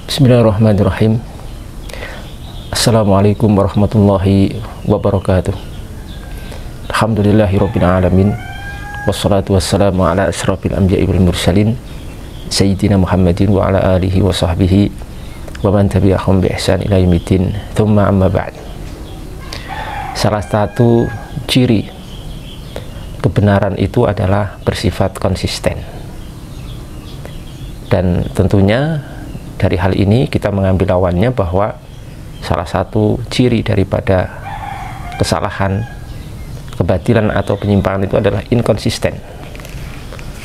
Bismillahirrahmanirrahim. Assalamualaikum warahmatullahi wabarakatuh. Alhamdulillahirabbil alamin. Wassalatu wassalamu ala asyrafil anbiya'i wal mursalin sayyidina Muhammadin wa ala alihi wa sahbihi wa man tabi'ahum bi ihsan ila yaumiddin. Tsumma amma ba'd. Salah satu ciri kebenaran itu adalah bersifat konsisten. Dan tentunya dari hal ini kita mengambil lawannya bahwa salah satu ciri daripada kesalahan, kebatilan atau penyimpangan itu adalah inkonsisten.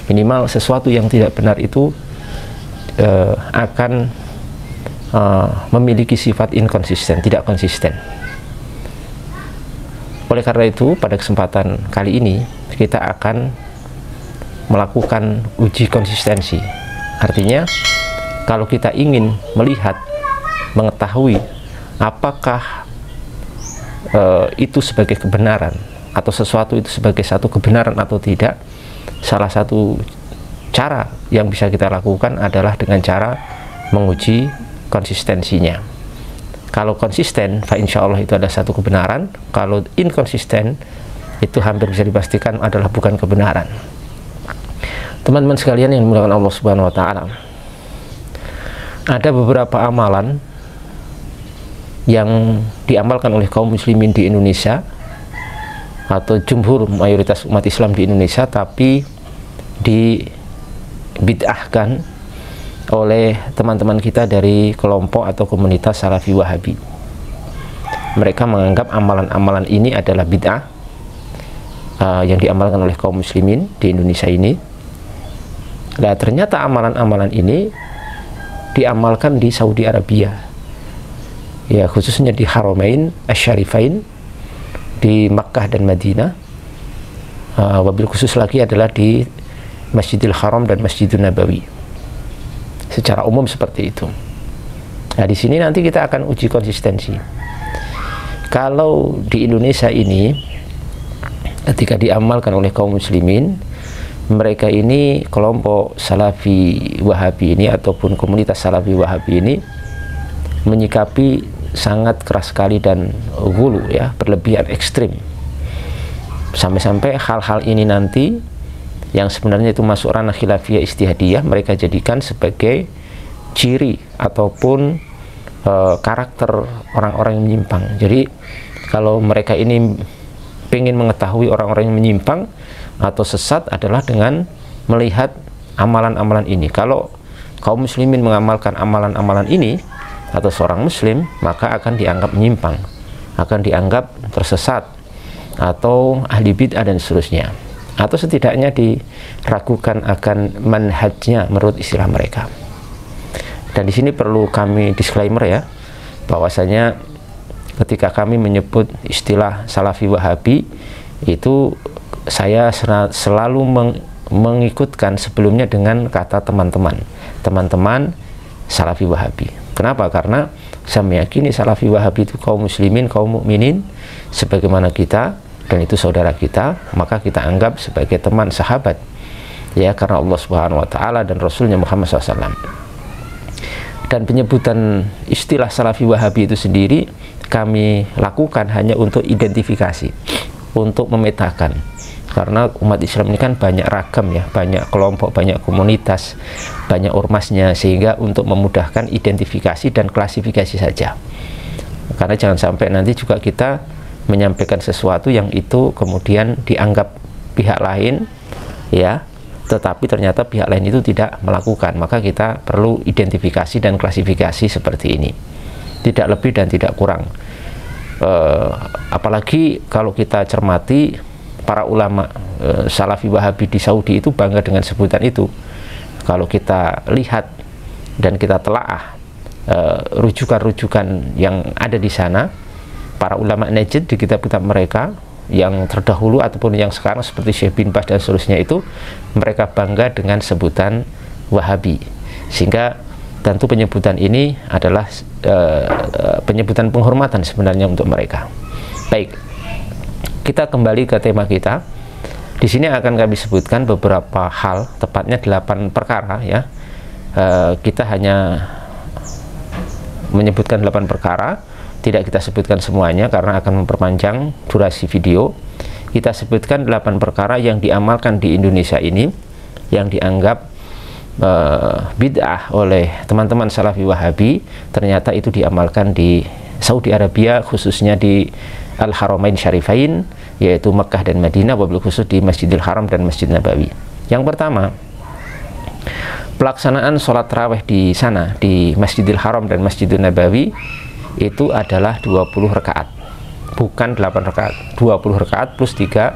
Minimal sesuatu yang tidak benar itu akan memiliki sifat inkonsisten, tidak konsisten. Oleh karena itu pada kesempatan kali ini kita akan melakukan uji konsistensi. Artinya kalau kita ingin melihat, mengetahui apakah itu sebagai kebenaran atau sesuatu itu sebagai satu kebenaran atau tidak, salah satu cara yang bisa kita lakukan adalah dengan cara menguji konsistensinya. Kalau konsisten, fa insya Allah itu adalah satu kebenaran. Kalau inkonsisten, itu hampir bisa dipastikan adalah bukan kebenaran. Teman-teman sekalian yang dimuliakan Allah Subhanahu wa Ta'ala, ada beberapa amalan yang diamalkan oleh kaum muslimin di Indonesia atau jumhur mayoritas umat Islam di Indonesia, tapi dibid'ahkan oleh teman-teman kita dari kelompok atau komunitas Salafi Wahabi. Mereka menganggap amalan-amalan ini adalah bid'ah yang diamalkan oleh kaum muslimin di Indonesia ini. Nah, ternyata amalan-amalan ini diamalkan di Saudi Arabia, ya, khususnya di Haramain Asy-Syarifain di Makkah dan Madinah. Wabil khusus lagi adalah di Masjidil Haram dan Masjidun Nabawi. Secara umum seperti itu. Nah, di sini nanti kita akan uji konsistensi. Kalau di Indonesia ini ketika diamalkan oleh kaum muslimin, mereka ini kelompok Salafi Wahabi ini ataupun komunitas Salafi Wahabi ini menyikapi sangat keras sekali dan gulu, ya, berlebihan, ekstrim, sampai-sampai hal-hal ini nanti yang sebenarnya itu masuk ranah khilafiyah istihadiyah mereka jadikan sebagai ciri ataupun karakter orang-orang yang menyimpang. Jadi kalau mereka ini ingin mengetahui orang-orang yang menyimpang atau sesat adalah dengan melihat amalan-amalan ini. Kalau kaum muslimin mengamalkan amalan-amalan ini atau seorang muslim, maka akan dianggap menyimpang, akan dianggap tersesat atau ahli bid'ah dan seterusnya, atau setidaknya diragukan akan manhajnya menurut istilah mereka. Dan di sini perlu kami disclaimer, ya, bahwasanya ketika kami menyebut istilah Salafi Wahabi itu saya selalu mengikutkan sebelumnya dengan kata teman-teman Salafi Wahabi. Kenapa? Karena saya meyakini Salafi Wahabi itu kaum muslimin, kaum mukminin sebagaimana kita, dan itu saudara kita, maka kita anggap sebagai teman sahabat, ya, karena Allah Subhanahu wa Ta'ala dan Rasulnya Muhammad SAW. Dan penyebutan istilah Salafi Wahabi itu sendiri kami lakukan hanya untuk identifikasi, untuk memetakan, karena umat Islam ini kan banyak ragam, ya, banyak kelompok, banyak komunitas, banyak ormasnya, sehingga untuk memudahkan identifikasi dan klasifikasi saja. Karena jangan sampai nanti juga kita menyampaikan sesuatu yang itu kemudian dianggap pihak lain, ya, tetapi ternyata pihak lain itu tidak melakukan. Maka kita perlu identifikasi dan klasifikasi seperti ini, tidak lebih dan tidak kurang. Apalagi kalau kita cermati para ulama Salafi Wahabi di Saudi itu bangga dengan sebutan itu. Kalau kita lihat dan kita telaah rujukan-rujukan yang ada di sana, para ulama Najd di kitab-kitab mereka yang terdahulu ataupun yang sekarang seperti Syekh bin Baz dan seterusnya, itu mereka bangga dengan sebutan Wahabi. Sehingga tentu penyebutan ini adalah penyebutan penghormatan sebenarnya untuk mereka. Baik, kita kembali ke tema kita. Di sini akan kami sebutkan beberapa hal, tepatnya 8 perkara, ya. Kita hanya menyebutkan 8 perkara. Tidak kita sebutkan semuanya karena akan memperpanjang durasi video. Kita sebutkan 8 perkara yang diamalkan di Indonesia ini, yang dianggap bid'ah oleh teman-teman Salafi Wahabi, ternyata itu diamalkan di Saudi Arabia, khususnya di Al-Haramain Syarifain, yaitu Mekkah dan Madinah, wabil khusus di Masjidil Haram dan Masjid Nabawi. Yang pertama, pelaksanaan sholat tarawih di sana, di Masjidil Haram dan Masjidil Nabawi, itu adalah 20 rakaat, bukan 8 rakaat, 20 rakaat plus 3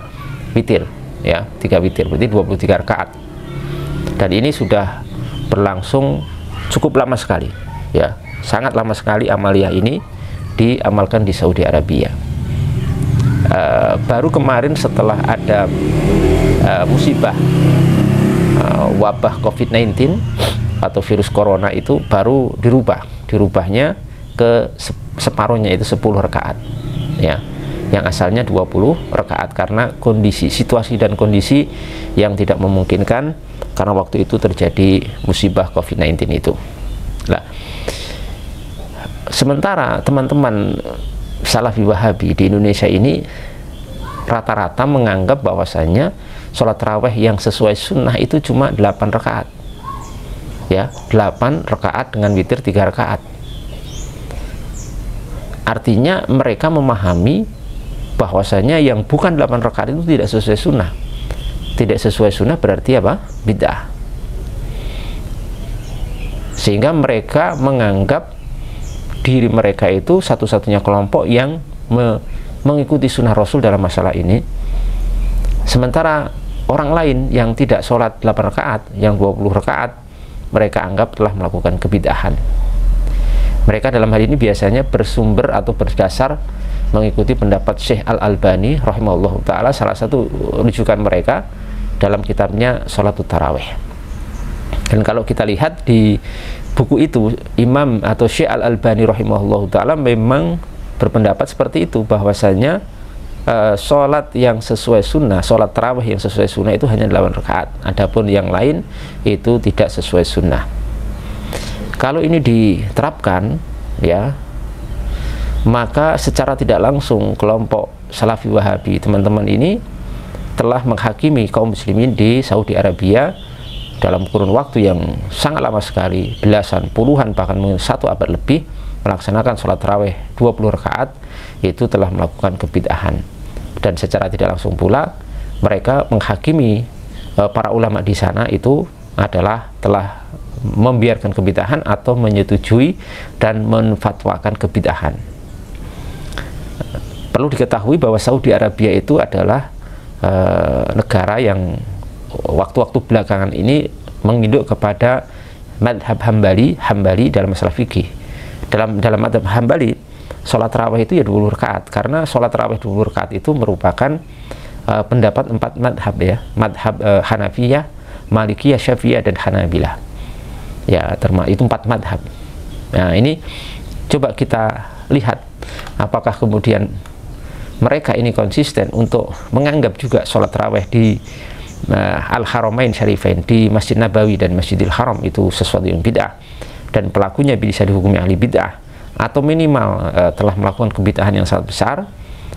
witir, ya, 3 witir, berarti 23 rakaat. Dan ini sudah berlangsung cukup lama sekali, ya, sangat lama sekali amaliyah ini diamalkan di Saudi Arabia. Baru kemarin setelah ada musibah wabah COVID-19 atau virus corona itu baru dirubahnya ke separuhnya, itu 10 rakaat, ya, yang asalnya 20 rakaat karena kondisi, situasi dan kondisi yang tidak memungkinkan karena waktu itu terjadi musibah COVID-19 itu. Nah, sementara teman-teman Salafi Wahabi di Indonesia ini rata-rata menganggap bahwasanya sholat tarawih yang sesuai sunnah itu cuma 8 rakaat, ya, 8 rakaat dengan witir 3 rakaat. Artinya mereka memahami bahwasanya yang bukan 8 rakaat itu tidak sesuai sunnah. Tidak sesuai sunnah berarti apa? Bid'ah. Sehingga mereka menganggap diri mereka itu satu-satunya kelompok yang mengikuti sunnah Rasul dalam masalah ini. Sementara orang lain yang tidak sholat 8 rakaat, yang 20 rakaat, mereka anggap telah melakukan kebid'ahan. Mereka dalam hal ini biasanya bersumber atau berdasar mengikuti pendapat Syekh Al-Albani rahimahullah ta'ala, salah satu rujukan mereka dalam kitabnya Sholatut Tarawih. Dan kalau kita lihat di buku itu, Imam atau Syekh Al-Albani rahimahullah ta'ala memang berpendapat seperti itu, bahwasanya sholat yang sesuai sunnah, sholat tarawih yang sesuai sunnah itu hanya 8 rakaat, adapun yang lain itu tidak sesuai sunnah. Kalau ini diterapkan, ya, maka secara tidak langsung kelompok Salafi Wahabi teman-teman ini telah menghakimi kaum muslimin di Saudi Arabia dalam kurun waktu yang sangat lama sekali, belasan, puluhan, bahkan mungkin 1 abad lebih, melaksanakan sholat tarawih 20 rakaat, itu telah melakukan kebid'ahan. Dan secara tidak langsung pula mereka menghakimi para ulama di sana itu adalah telah membiarkan kebid'ahan atau menyetujui dan menfatwakan kebid'ahan. Perlu diketahui bahwa Saudi Arabia itu adalah negara yang waktu-waktu belakangan ini menginduk kepada madhab Hambali dalam masalah fikih. Dalam madhab Hambali, sholat tarawih itu ya 20 rakaat, karena sholat tarawih 20 rakaat itu merupakan pendapat 4 madhab, ya, madhab Hanafiyah, Malikiyah, Syafi'iyah, dan Hanabilah, ya, itu 4 madhab. Nah, ini coba kita lihat apakah kemudian mereka ini konsisten untuk menganggap juga sholat tarawih di Al-Haramain Syarifain, di Masjid Nabawi dan Masjidil Haram itu sesuatu yang bid'ah dan pelakunya bisa dihukumi ahli bid'ah, atau minimal telah melakukan kebid'ahan yang sangat besar,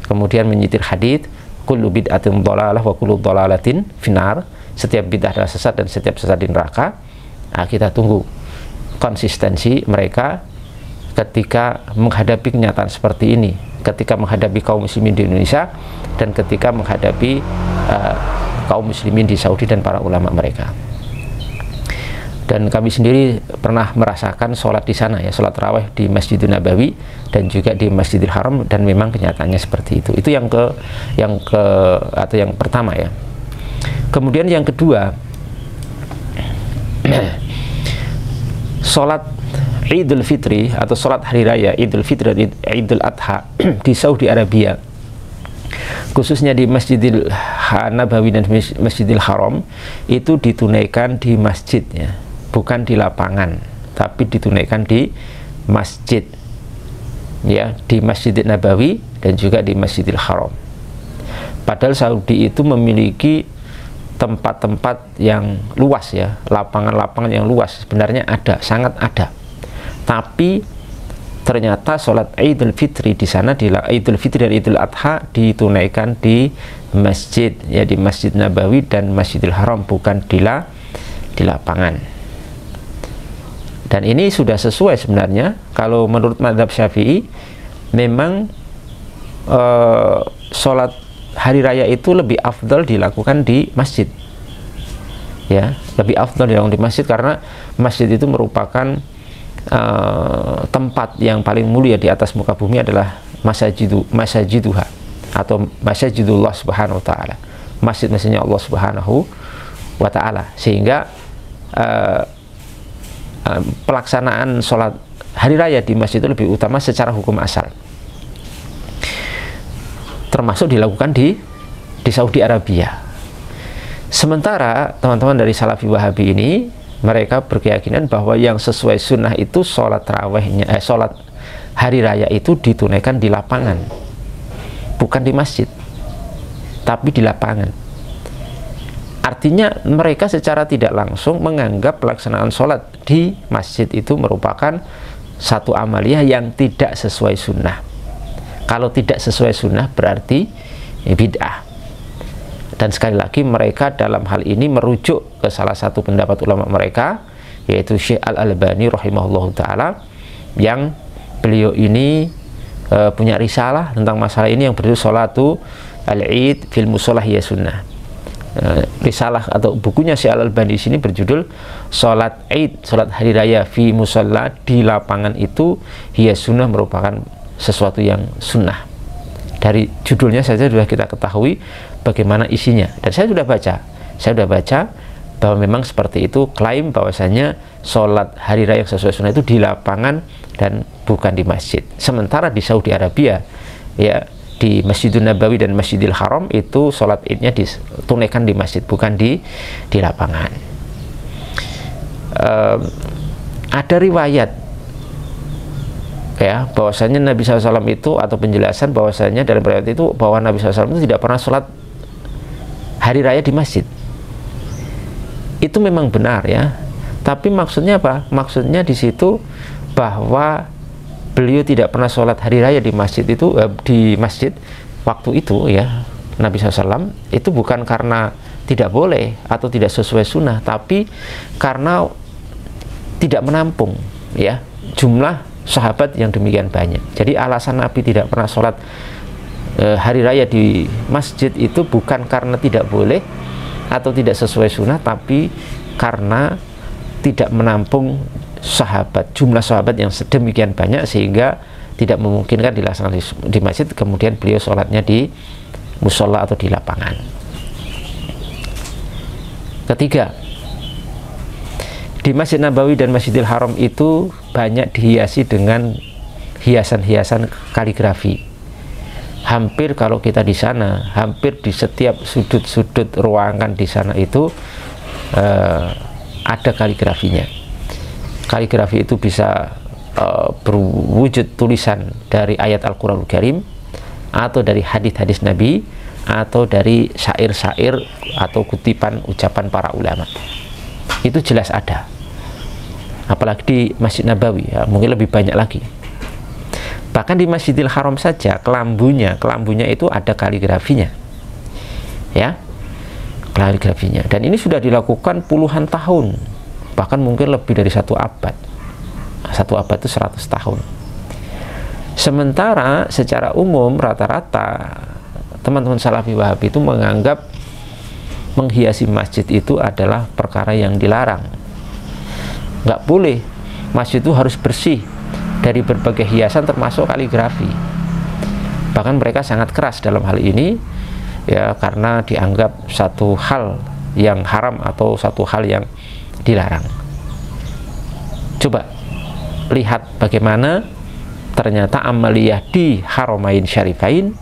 kemudian menyitir hadits kullu bid'atin dhalalah wa kullu dhalalatin finnar, setiap bid'ah adalah sesat dan setiap sesat di neraka. Nah, kita tunggu konsistensi mereka ketika menghadapi kenyataan seperti ini, ketika menghadapi kaum muslimin di Indonesia dan ketika menghadapi kaum muslimin di Saudi dan para ulama mereka. Dan kami sendiri pernah merasakan sholat di sana, ya, sholat tarawih di Masjidil Nabawi dan juga di Masjidil Haram, dan memang kenyataannya seperti itu. Itu yang pertama, ya. Kemudian yang kedua, sholat Idul Fitri atau sholat hari raya Idul Fitri dan Idul Adha di Saudi Arabia, khususnya di Masjidil Nabawi dan Masjidil Haram, itu ditunaikan di masjid, ya, bukan di lapangan, tapi ditunaikan di masjid, ya, di Masjidil Nabawi dan juga di Masjidil Haram. Padahal Saudi itu memiliki tempat-tempat yang luas, ya, lapangan-lapangan yang luas sebenarnya ada, sangat ada, tapi ternyata sholat Idul Fitri di sana, di Idul Fitri dan Idul Adha ditunaikan di masjid, ya, di Masjid Nabawi dan Masjidil Haram, bukan di lapangan. Dan ini sudah sesuai sebenarnya. Kalau menurut mazhab Syafi'i, memang sholat hari raya itu lebih afdal dilakukan di masjid, ya, lebih afdal dilakukan di masjid, karena masjid itu merupakan tempat yang paling mulia di atas muka bumi, adalah masajiduha atau masajidullah subhanahu wa ta'ala, masjid-masjidnya Allah subhanahu wa ta'ala, sehingga pelaksanaan sholat hari raya di masjid itu lebih utama secara hukum asal, termasuk dilakukan di Saudi Arabia. Sementara teman-teman dari Salafi Wahabi ini, mereka berkeyakinan bahwa yang sesuai sunnah itu sholat tarawihnya, sholat hari raya itu ditunaikan di lapangan, bukan di masjid, tapi di lapangan. Artinya mereka secara tidak langsung menganggap pelaksanaan sholat di masjid itu merupakan satu amaliyah yang tidak sesuai sunnah. Kalau tidak sesuai sunnah berarti bid'ah. Dan sekali lagi mereka dalam hal ini merujuk ke salah satu pendapat ulama mereka, yaitu Syekh Al-Albani rahimahullah ta'ala, yang beliau ini punya risalah tentang masalah ini yang berjudul Sholatu Al-Id fil Musolah ya Sunnah. Risalah atau bukunya Syekh Al-Albani di sini berjudul Sholat Id, sholat hari raya fi musola, di lapangan itu hiya sunnah, merupakan sesuatu yang sunnah. Dari judulnya saja sudah kita ketahui bagaimana isinya, dan saya sudah baca bahwa memang seperti itu, klaim bahwasanya sholat hari raya yang sesuai sunnah itu di lapangan dan bukan di masjid. Sementara di Saudi Arabia, ya, di Masjidun Nabawi dan Masjidil Haram itu sholat idnya ditunaikan di masjid, bukan di lapangan. Ada riwayat, ya, bahwasanya Nabi SAW itu, atau penjelasan bahwasanya dalam riwayat itu bahwa Nabi SAW itu tidak pernah sholat hari raya di masjid. Itu memang benar, ya, tapi maksudnya apa? Maksudnya di situ bahwa beliau tidak pernah sholat hari raya di masjid itu, di masjid waktu itu, ya, Nabi SAW itu bukan karena tidak boleh atau tidak sesuai sunnah, tapi karena tidak menampung, ya, jumlah sahabat yang demikian banyak. Jadi alasan Nabi tidak pernah sholat hari raya di masjid itu bukan karena tidak boleh atau tidak sesuai sunnah, tapi karena tidak menampung sahabat, jumlah sahabat yang sedemikian banyak, sehingga tidak memungkinkan dilaksanakan di masjid. Kemudian beliau sholatnya di musola atau di lapangan. Ketiga, di Masjid Nabawi dan Masjidil Haram itu banyak dihiasi dengan hiasan-hiasan kaligrafi. Hampir kalau kita di sana, hampir di setiap sudut-sudut ruangan di sana itu ada kaligrafinya. Kaligrafi itu bisa berwujud tulisan dari ayat Al-Quranul Karim, atau dari hadis-hadis Nabi, atau dari syair-syair atau kutipan ucapan para ulama. Itu jelas ada. Apalagi di Masjid Nabawi, ya, mungkin lebih banyak lagi. Bahkan di Masjidil Haram saja, kelambunya itu ada kaligrafinya, ya, kaligrafinya. Dan ini sudah dilakukan puluhan tahun, bahkan mungkin lebih dari 1 abad. 1 abad itu 100 tahun. Sementara secara umum rata-rata teman-teman Salafi Wahabi itu menganggap menghiasi masjid itu adalah perkara yang dilarang. Nggak boleh, masjid itu harus bersih dari berbagai hiasan termasuk kaligrafi. Bahkan mereka sangat keras dalam hal ini, ya, karena dianggap satu hal yang haram atau satu hal yang dilarang. Coba lihat bagaimana ternyata amaliyah di Haramain Syarifain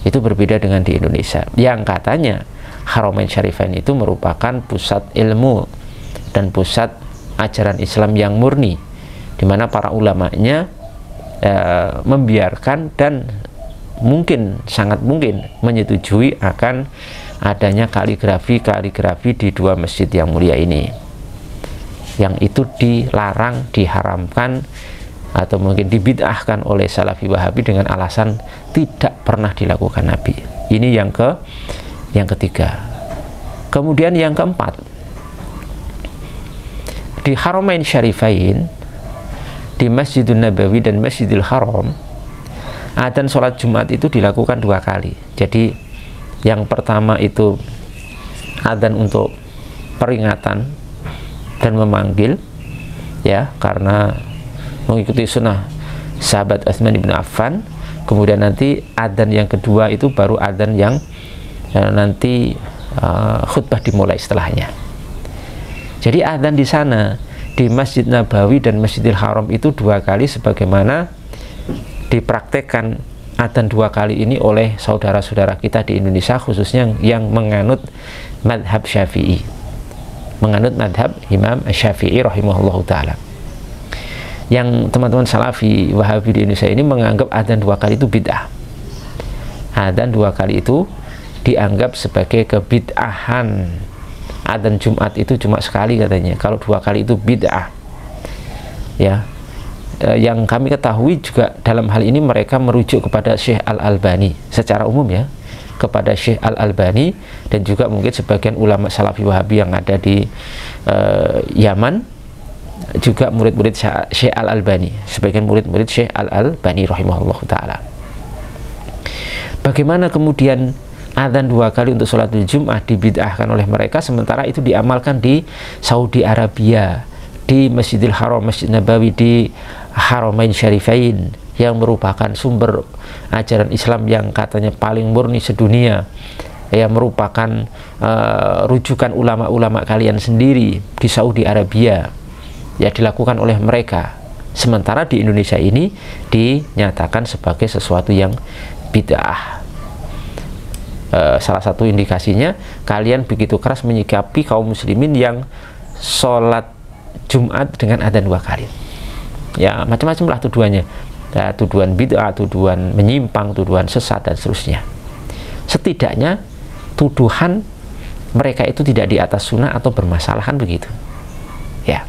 itu berbeda dengan di Indonesia, yang katanya Haramain Syarifain itu merupakan pusat ilmu dan pusat ajaran Islam yang murni, di mana para ulamanya membiarkan dan mungkin, sangat mungkin menyetujui akan adanya kaligrafi di 2 masjid yang mulia ini, yang itu dilarang, diharamkan atau mungkin dibid'ahkan oleh Salafi Wahabi dengan alasan tidak pernah dilakukan Nabi. Ini yang ketiga. Kemudian yang keempat, di Haramain Syarifain, di Masjidun Nabawi dan Masjidil Haram, adzan sholat Jumat itu dilakukan 2 kali. Jadi yang pertama itu adzan untuk peringatan dan memanggil, ya, karena mengikuti sunnah sahabat Utsman bin Affan. Kemudian nanti adzan yang kedua itu baru adzan yang nanti khutbah dimulai setelahnya. Jadi adzan di sana di Masjid Nabawi dan Masjidil Haram itu 2 kali, sebagaimana dipraktekkan adzan 2 kali ini oleh saudara-saudara kita di Indonesia, khususnya yang menganut madhab Syafi'i, menganut madhab Imam Syafi'i rahimahullahu ta'ala. Yang teman-teman Salafi Wahabi di Indonesia ini menganggap adzan 2 kali itu bid'ah. Adzan 2 kali itu dianggap sebagai kebid'ahan. Adzan Jumat itu cuma sekali katanya, kalau 2 kali itu bid'ah. Ya, yang kami ketahui juga dalam hal ini mereka merujuk kepada Syekh Al-Albani secara umum, ya, kepada Syekh Al-Albani dan juga mungkin sebagian ulama Salafi Wahabi yang ada di Yaman, juga murid-murid Syekh Al-Albani, sebagian murid-murid Syekh Al-Albani rahimahullah ta'ala. Bagaimana kemudian adzan 2 kali untuk sholat Jumat dibid'ahkan oleh mereka, sementara itu diamalkan di Saudi Arabia, di Masjidil Haram, Masjid Nabawi, di Haramain Syarifain, yang merupakan sumber ajaran Islam yang katanya paling murni sedunia, yang merupakan rujukan ulama-ulama kalian sendiri di Saudi Arabia, ya, dilakukan oleh mereka. Sementara di Indonesia ini dinyatakan sebagai sesuatu yang bid'ah. Salah satu indikasinya, kalian begitu keras menyikapi kaum muslimin yang sholat Jumat dengan adzan 2 kali. Ya, macam-macam lah tuduhannya, ya, tuduhan bid'ah, tuduhan menyimpang, tuduhan sesat, dan seterusnya. Setidaknya tuduhan mereka itu tidak di atas sunnah atau bermasalahan begitu, ya.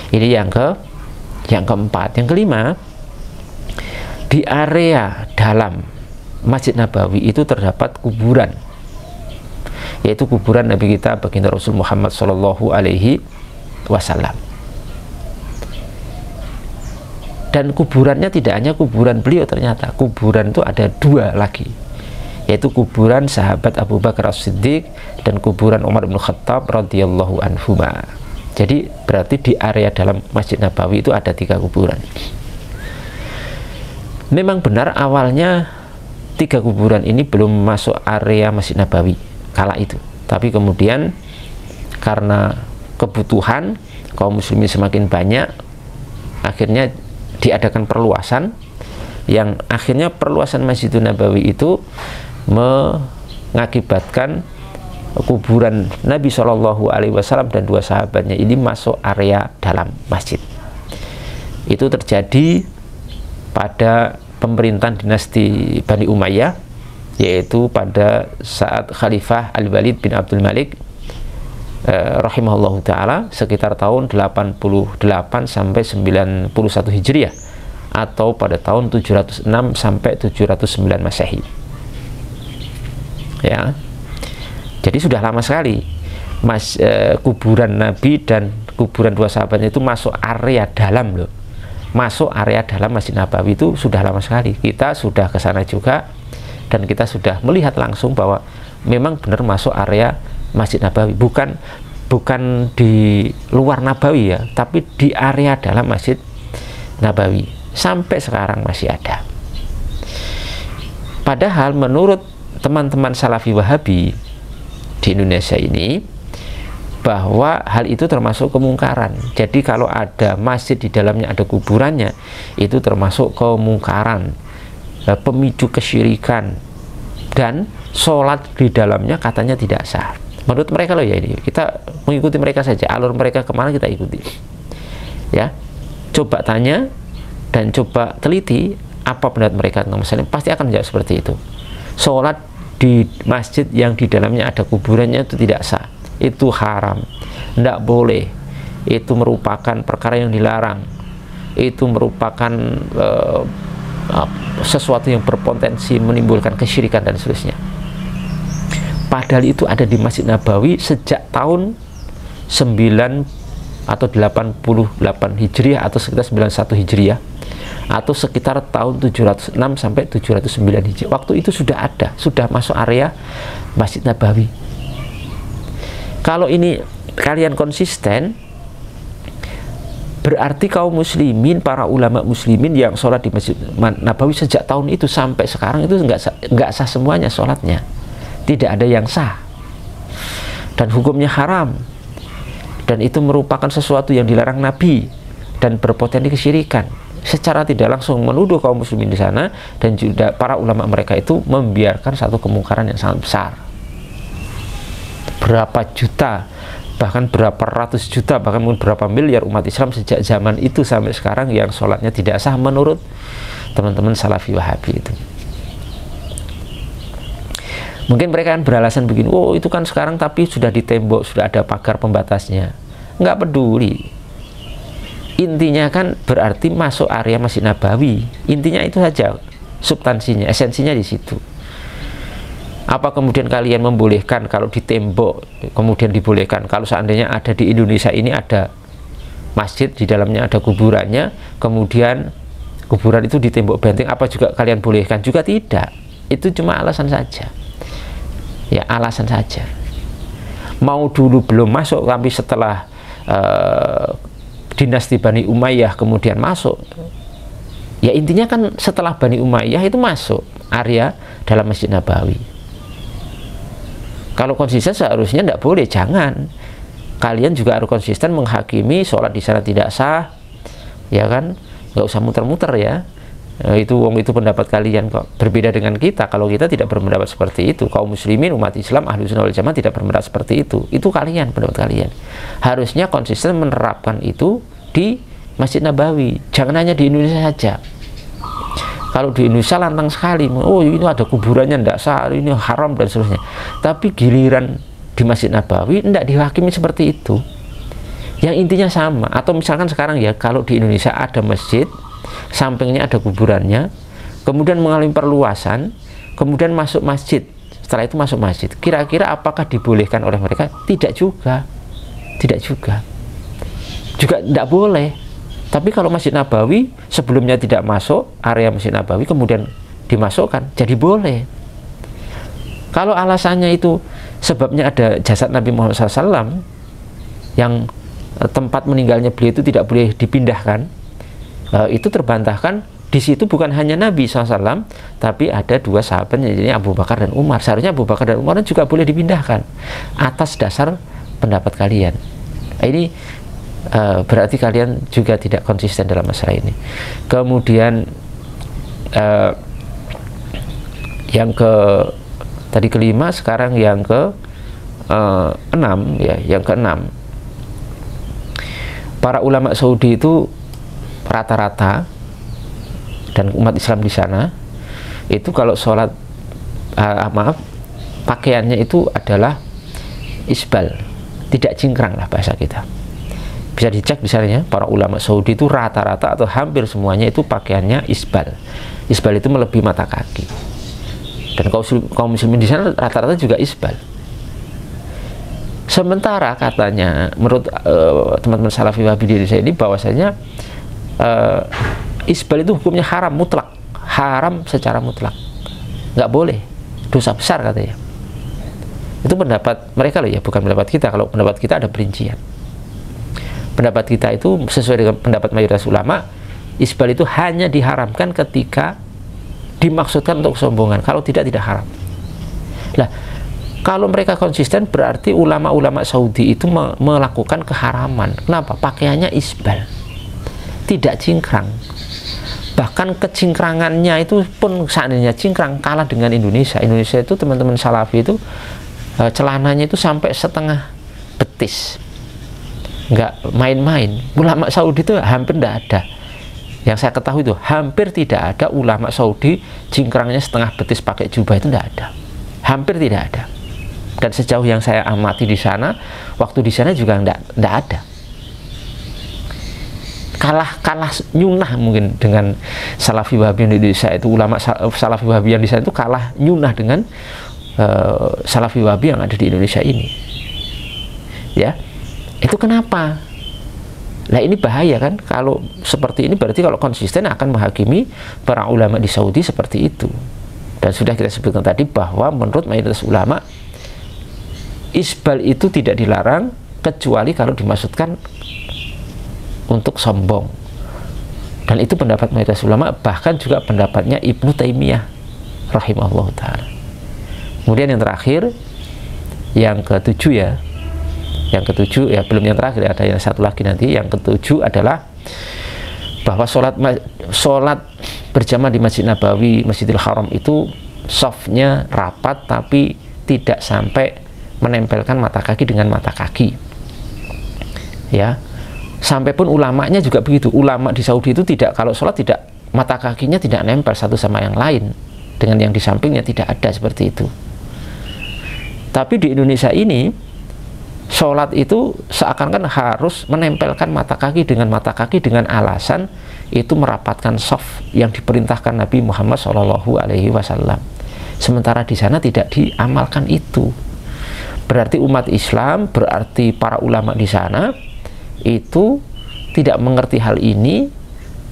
Ini yang keempat. Yang kelima, di area dalam Masjid Nabawi itu terdapat kuburan, yaitu kuburan Nabi kita baginda Rasul Muhammad Shallallahu Alaihi Wasallam. Dan kuburannya tidak hanya kuburan beliau, ternyata kuburan itu ada 2 lagi, yaitu kuburan sahabat Abu Bakar As-Siddiq dan kuburan Umar bin Khattab radhiyallahu anhuma. Jadi berarti di area dalam Masjid Nabawi itu ada 3 kuburan. Memang benar awalnya 3 kuburan ini belum masuk area Masjid Nabawi kala itu, tapi kemudian karena kebutuhan kaum muslimin semakin banyak, akhirnya diadakan perluasan, yang akhirnya perluasan Masjidun Nabawi itu mengakibatkan kuburan Nabi Shallallahu Alaihi Wasallam dan 2 sahabatnya ini masuk area dalam masjid. Itu terjadi pada pemerintahan dinasti Bani Umayyah, yaitu pada saat Khalifah Al-Walid bin Abdul Malik rahimahullahu ta'ala, sekitar tahun 88 sampai 91 Hijriah, atau pada tahun 706 sampai 709 Masehi, ya. Jadi sudah lama sekali kuburan Nabi dan kuburan 2 sahabatnya itu masuk area dalam loh. Masuk area dalam Masjid Nabawi itu sudah lama sekali. Kita sudah ke sana juga dan kita sudah melihat langsung bahwa memang benar masuk area Masjid Nabawi, bukan di luar Nabawi, ya, tapi di area dalam Masjid Nabawi. Sampai sekarang masih ada. Padahal menurut teman-teman Salafi Wahabi di Indonesia ini, bahwa hal itu termasuk kemungkaran. Jadi kalau ada masjid di dalamnya ada kuburannya, itu termasuk kemungkaran, pemicu kesyirikan, dan sholat di dalamnya katanya tidak sah. Menurut mereka loh, ya, ini kita mengikuti mereka saja, alur mereka kemana kita ikuti, ya. Coba tanya dan coba teliti apa pendapat mereka tentang masalah, pasti akan menjawab seperti itu. Sholat di masjid yang di dalamnya ada kuburannya itu tidak sah, itu haram, tidak boleh, itu merupakan perkara yang dilarang. itu merupakan sesuatu yang berpotensi menimbulkan kesyirikan dan seterusnya. Padahal itu ada di Masjid Nabawi sejak tahun 9 atau 88 Hijriah atau sekitar 91 Hijriah atau sekitar tahun 706 sampai 709 Hijriah. Waktu itu sudah ada, sudah masuk area Masjid Nabawi. Kalau ini kalian konsisten, berarti kaum muslimin, para ulama muslimin yang sholat di Masjid Nabawi sejak tahun itu sampai sekarang itu nggak sah semuanya sholatnya. Tidak ada yang sah. Dan hukumnya haram. Dan itu merupakan sesuatu yang dilarang Nabi dan berpotensi kesyirikan. Secara tidak langsung menuduh kaum muslimin di sana, dan juga para ulama mereka itu membiarkan satu kemungkaran yang sangat besar. Berapa juta, bahkan berapa ratus juta, bahkan mungkin berapa miliar umat Islam sejak zaman itu sampai sekarang yang sholatnya tidak sah menurut teman-teman Salafi Wahabi itu. Mungkin mereka kan beralasan begini, oh itu kan sekarang tapi sudah ditembok, sudah ada pagar pembatasnya. Nggak peduli. Intinya kan berarti masuk area Masjid Nabawi. Intinya itu saja, substansinya, esensinya di situ. Apa kemudian kalian membolehkan kalau di tembok, kemudian dibolehkan kalau seandainya ada di Indonesia ini ada masjid, di dalamnya ada kuburannya, kemudian kuburan itu di tembok benteng, apa juga kalian bolehkan? Juga tidak. Itu cuma alasan saja. Ya, alasan saja. Mau dulu belum masuk, tapi setelah dinasti Bani Umayyah kemudian masuk. Ya intinya kan setelah Bani Umayyah itu masuk area dalam Masjid Nabawi. Kalau konsisten seharusnya tidak boleh, jangan. Kalian juga harus konsisten menghakimi sholat di sana tidak sah, ya kan? Nggak usah muter-muter ya. Itu pendapat kalian kok. Berbeda dengan kita. Kalau kita tidak berpendapat seperti itu, kaum muslimin, umat Islam, ahlu sunnah wal jamaah tidak berpendapat seperti itu. Itu kalian, pendapat kalian. Harusnya konsisten menerapkan itu di Masjid Nabawi. Jangan hanya di Indonesia saja. Kalau di Indonesia lantang sekali, oh ini ada kuburannya tidak sah, ini haram dan seterusnya. Tapi giliran di Masjid Nabawi tidak dihakimi seperti itu. Yang intinya sama. Atau misalkan sekarang ya, kalau di Indonesia ada masjid, sampingnya ada kuburannya, kemudian mengalami perluasan, kemudian masuk masjid, setelah itu masuk masjid, kira-kira apakah dibolehkan oleh mereka? Tidak juga, tidak juga tidak boleh. Tapi kalau Masjid Nabawi sebelumnya tidak masuk area Masjid Nabawi, kemudian dimasukkan, jadi boleh. Kalau alasannya itu sebabnya ada jasad Nabi Muhammad SAW yang tempat meninggalnya beliau itu tidak boleh dipindahkan, itu terbantahkan. Di situ bukan hanya Nabi SAW, tapi ada dua sahabatnya, jadi Abu Bakar dan Umar. Seharusnya Abu Bakar dan Umar juga boleh dipindahkan atas dasar pendapat kalian. Ini berarti kalian juga tidak konsisten dalam masalah ini. Kemudian yang tadi kelima, sekarang yang enam ya, yang keenam. Para ulama Saudi itu rata-rata, dan umat Islam di sana itu kalau sholat pakaiannya itu adalah isbal, tidak cingkrang lah bahasa kita. Bisa dicek misalnya para ulama Saudi itu rata-rata atau hampir semuanya itu pakaiannya isbal. Isbal itu melebihi mata kaki. Dan kaum muslimin di sana rata-rata juga isbal. Sementara katanya menurut teman-teman Salafi Wahabi di Indonesia ini bahwasanya isbal itu hukumnya haram mutlak, haram secara mutlak, nggak boleh, dosa besar katanya. Itu pendapat mereka loh ya, bukan pendapat kita. Kalau pendapat kita ada perincian. Pendapat kita itu sesuai dengan pendapat mayoritas ulama, isbal itu hanya diharamkan ketika dimaksudkan untuk kesombongan. Kalau tidak haram. Nah, kalau mereka konsisten berarti ulama-ulama Saudi itu melakukan keharaman. Kenapa? Pakaiannya isbal, tidak cingkrang. Bahkan kecingkrangannya itu pun seandainya cingkrang kalah dengan Indonesia. Indonesia itu teman-teman Salafi itu celananya itu sampai setengah betis, nggak main-main. Ulama Saudi itu hampir tidak ada. Yang saya ketahui itu hampir tidak ada ulama Saudi cingkrangnya setengah betis pakai jubah, itu tidak ada, hampir tidak ada. Dan sejauh yang saya amati di sana, waktu di sana juga tidak ada. kalah nyunah mungkin dengan Salafi Wahabi di Indonesia. Itu ulama Salafi Wahabi yang di sana itu kalah nyunah dengan Salafi Wahabi yang ada di Indonesia ini. Ya, itu kenapa? Nah ini bahaya kan, kalau seperti ini berarti kalau konsisten akan menghakimi para ulama di Saudi seperti itu. Dan sudah kita sebutkan tadi bahwa menurut mayoritas ulama, isbal itu tidak dilarang kecuali kalau dimaksudkan untuk sombong. Dan itu pendapat mayoritas ulama, bahkan juga pendapatnya Ibnu Taimiyah rahimahullah ta'ala. Kemudian yang terakhir, yang ketujuh ya, yang ketujuh ya, belum yang terakhir, ada yang satu lagi nanti. Yang ketujuh adalah bahwa sholat berjamaah di Masjid Nabawi, Masjidil Haram itu softnya rapat tapi tidak sampai menempelkan mata kaki dengan mata kaki. Ya, sampai pun ulamanya juga begitu. Ulama di Saudi itu tidak, kalau sholat tidak, mata kakinya tidak nempel satu sama yang lain dengan yang di sampingnya, tidak ada seperti itu. Tapi di Indonesia ini sholat itu seakan-akan harus menempelkan mata kaki dengan alasan itu merapatkan shaf yang diperintahkan Nabi Muhammad SAW. Sementara di sana tidak diamalkan itu. Berarti umat Islam, berarti para ulama di sana itu tidak mengerti hal ini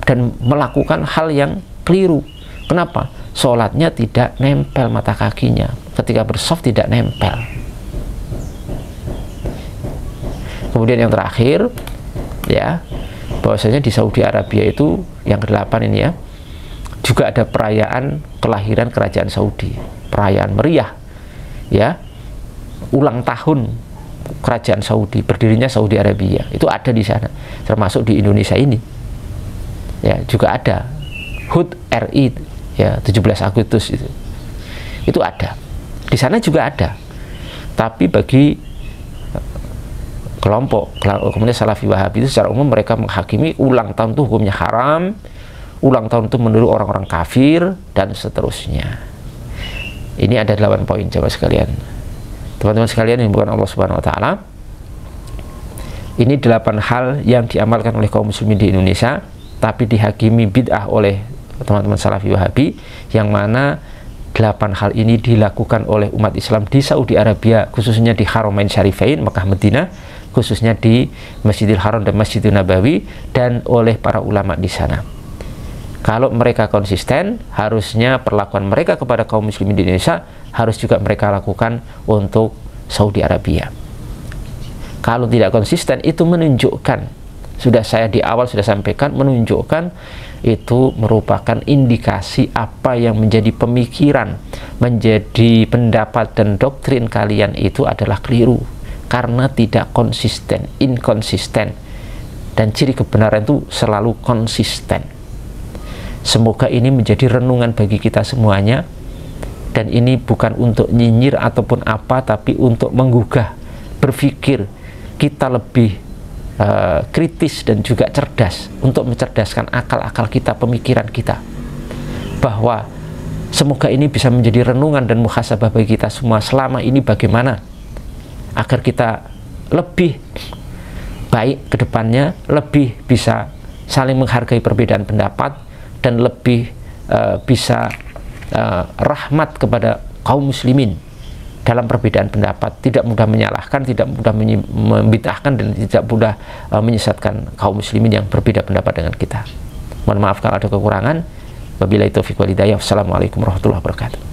dan melakukan hal yang keliru. Kenapa? Sholatnya tidak nempel mata kakinya, ketika bersaf tidak nempel. Kemudian yang terakhir ya, bahwasanya di Saudi Arabia itu yang ke-8 ini ya, juga ada perayaan kelahiran kerajaan Saudi, perayaan meriah ya, ulang tahun kerajaan Saudi, berdirinya Saudi Arabia, itu ada di sana, termasuk di Indonesia ini ya, juga ada HUT RI ya, 17 Agustus itu ada di sana juga ada. Tapi bagi kelompok kemudian Salafi Wahabi itu secara umum mereka menghakimi ulang tahun itu hukumnya haram, ulang tahun itu menurut orang-orang kafir, dan seterusnya. Ini ada 8 poin coba sekalian. Teman-teman sekalian yang bukan Allah Subhanahu wa Ta'ala, ini 8 hal yang diamalkan oleh kaum muslimin di Indonesia tapi dihakimi bid'ah oleh teman-teman Salafi Wahabi, yang mana 8 hal ini dilakukan oleh umat Islam di Saudi Arabia, khususnya di Haramain Syarifain Mekah Madinah, khususnya di Masjidil Haram dan Masjidil Nabawi, dan oleh para ulama di sana. Kalau mereka konsisten, harusnya perlakuan mereka kepada kaum muslimin di Indonesia harus juga mereka lakukan untuk Saudi Arabia. Kalau tidak konsisten, itu menunjukkan, sudah saya di awal sudah sampaikan, menunjukkan itu merupakan indikasi apa yang menjadi pemikiran, menjadi pendapat dan doktrin kalian itu adalah keliru, karena tidak konsisten, inkonsisten. Dan ciri kebenaran itu selalu konsisten. Semoga ini menjadi renungan bagi kita semuanya, dan ini bukan untuk nyinyir ataupun apa, tapi untuk menggugah berpikir kita lebih kritis dan juga cerdas, untuk mencerdaskan akal-akal kita, pemikiran kita, bahwa semoga ini bisa menjadi renungan dan muhasabah bagi kita semua selama ini, bagaimana agar kita lebih baik ke depannya, lebih bisa saling menghargai perbedaan pendapat, dan lebih bisa rahmat kepada kaum muslimin dalam perbedaan pendapat, tidak mudah menyalahkan, tidak mudah membid'ahkan, dan tidak mudah menyesatkan kaum muslimin yang berbeda pendapat dengan kita. Mohon maaf kalau ada kekurangan. Wabillahi taufiq wal hidayah. Wassalamualaikum warahmatullahi wabarakatuh.